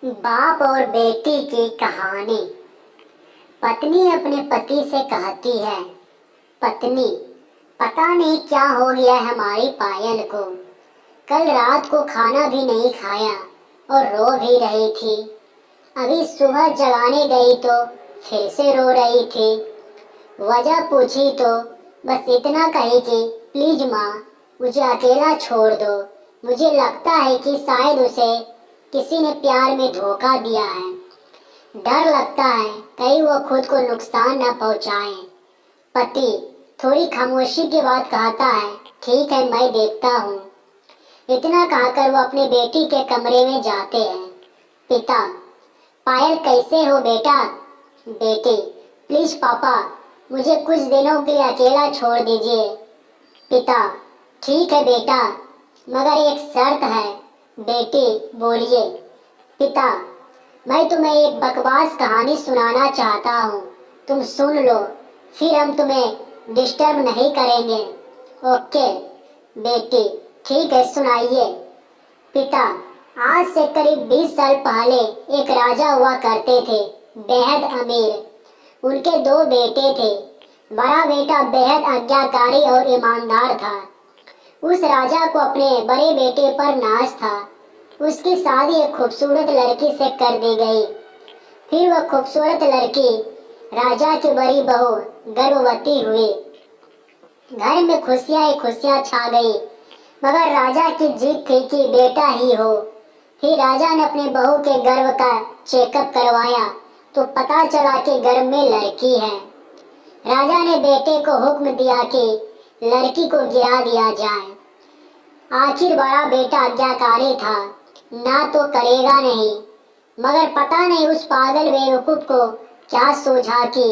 बाप और बेटी की कहानी। पत्नी अपने पति से कहती है, पत्नी, पता नहीं क्या हो गया है हमारी पायल को। कल रात को खाना भी नहीं खाया और रो भी रही थी। अभी सुबह जगाने गई तो फिर से रो रही थी। वजह पूछी तो बस इतना कही कि प्लीज माँ, मुझे अकेला छोड़ दो। मुझे लगता है कि शायद उसे किसी ने प्यार में धोखा दिया है। डर लगता है कहीं वो खुद को नुकसान न पहुंचाए। पति थोड़ी खामोशी के बाद कहता है, ठीक है, मैं देखता हूँ। इतना कहकर वो अपनी बेटी के कमरे में जाते हैं। पिता, पायल कैसे हो बेटा? बेटी, प्लीज पापा, मुझे कुछ दिनों के लिए अकेला छोड़ दीजिए। पिता, ठीक है बेटा, मगर एक शर्त है। बेटी बोलिए। पिता, मैं तुम्हें एक बकवास कहानी सुनाना चाहता हूँ, तुम सुन लो, फिर हम तुम्हें डिस्टर्ब नहीं करेंगे। ओके। बेटी, ठीक है, सुनाइए। पिता, आज से करीब 20 साल पहले एक राजा हुआ करते थे, बेहद अमीर। उनके 2 बेटे थे। बड़ा बेटा बेहद आज्ञाकारी और ईमानदार था। उस राजा को अपने बड़े बेटे पर नाज था। उसकी शादी एक खूबसूरत लड़की से कर दी गई। फिर वह खूबसूरत लड़की राजा की बड़ी बहू गर्भवती हुई। घर में खुशियां ही खुशियां छा गई, मगर राजा की जिद थी कि बेटा ही हो। फिर राजा ने अपने बहू के गर्भ का चेकअप करवाया तो पता चला कि गर्भ में लड़की है। राजा ने बेटे को हुक्म दिया कि लड़की को गिरा दिया जाए। आखिर बड़ा बेटा आज्ञाकारी था, ना तो करेगा नहीं, मगर पता नहीं उस पागल बेवकूफ को क्या सूझा कि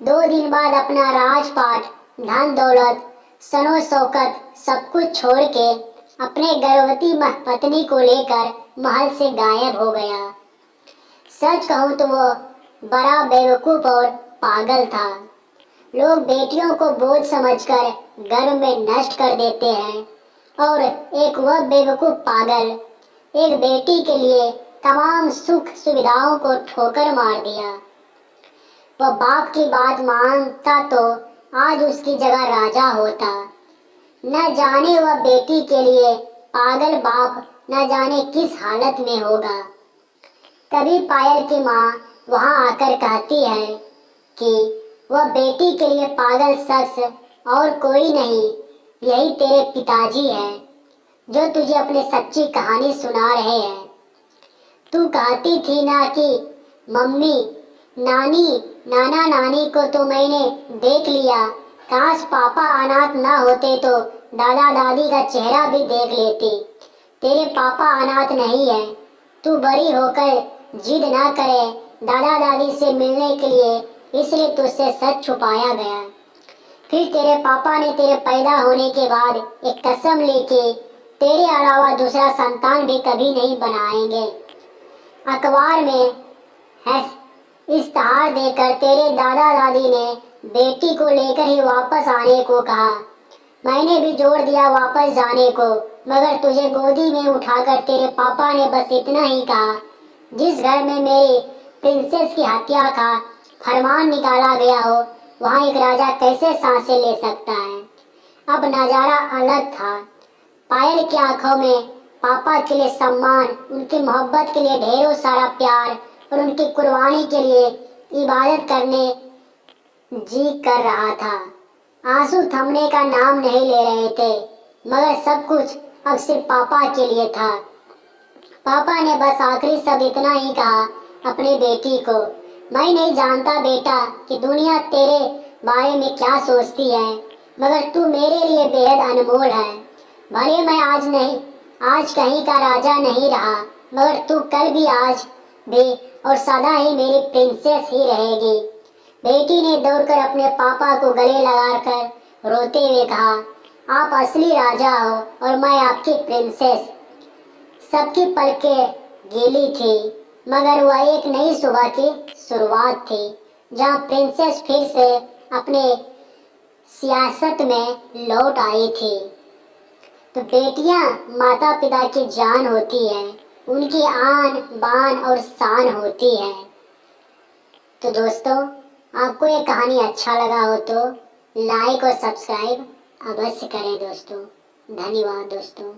2 दिन बाद अपना राजपाट, धन दौलत, सनो शौकत सब कुछ छोड़ के अपने गर्भवती पत्नी को लेकर महल से गायब हो गया। सच कहूँ तो वो बड़ा बेवकूफ और पागल था। लोग बेटियों को बोझ समझकर गर्भ में नष्ट कर देते हैं, और एक वह बेवकूफ पागल एक बेटी के लिए तमाम सुख सुविधाओं को ठोकर मार दिया। वह बाप की बात मानता तो आज उसकी जगह राजा होता। न जाने वह बेटी के लिए पागल बाप न जाने किस हालत में होगा। तभी पायल की माँ वहाँ आकर कहती है कि वह बेटी के लिए पागल शख्स और कोई नहीं, यही तेरे पिताजी हैं, जो तुझे अपनी सच्ची कहानी सुना रहे हैं। तू कहती थी ना कि मम्मी, नानी, नाना नानी को तो मैंने देख लिया, काश पापा अनाथ ना होते तो दादा दादी का चेहरा भी देख लेती। तेरे पापा अनाथ नहीं है। तू बड़ी होकर जिद ना करे दादा दादी से मिलने के लिए, इसलिए तुझसे सच छुपाया गया। फिर तेरे पापा ने तेरे पैदा होने के बाद एक कसम लेके तेरे अलावा दूसरा संतान भी कभी नहीं बनाएंगे। अखबार में है इश्तहार देकर तेरे दादा दादी ने बेटी को लेकर ही वापस आने को कहा। मैंने भी जोर दिया वापस जाने को, मगर तुझे गोदी में उठाकर तेरे पापा ने बस इतना ही कहा, जिस घर में मेरी प्रिंसेस की हत्या का फरमान निकाला गया हो, वहाँ एक राजा कैसे सांसें ले सकता है। अब नजारा अलग था। पायल की आंखों में पापा के लिए सम्मान, उनकी मोहब्बत के लिए ढेरों सारा प्यार और उनकी कुर्बानी के लिए इबादत करने जी कर रहा था। आंसू थमने का नाम नहीं ले रहे थे, मगर सब कुछ अब सिर्फ पापा के लिए था। पापा ने बस आखिरी शब्द इतना ही कहा अपनी बेटी को, मैं नहीं जानता बेटा कि दुनिया तेरे बारे में क्या सोचती है, मगर तू मेरे लिए बेहद अनमोल है। भले मैं आज कहीं का राजा नहीं रहा, मगर तू कल भी, आज भी और सदा ही मेरी प्रिंसेस ही रहेगी। बेटी ने दौड़कर अपने पापा को गले लगाकर रोते हुए कहा, आप असली राजा हो और मैं आपकी प्रिंसेस। सबकी पलकें गीली थी, मगर वह एक नई सुबह की शुरुआत थी, जहां प्रिंसेस फिर से अपने सियासत में लौट आई थी। तो बेटियां माता पिता की जान होती हैं, उनकी आन बान और शान होती है। तो दोस्तों, आपको ये कहानी अच्छा लगा हो तो लाइक और सब्सक्राइब अवश्य करें दोस्तों। धन्यवाद दोस्तों।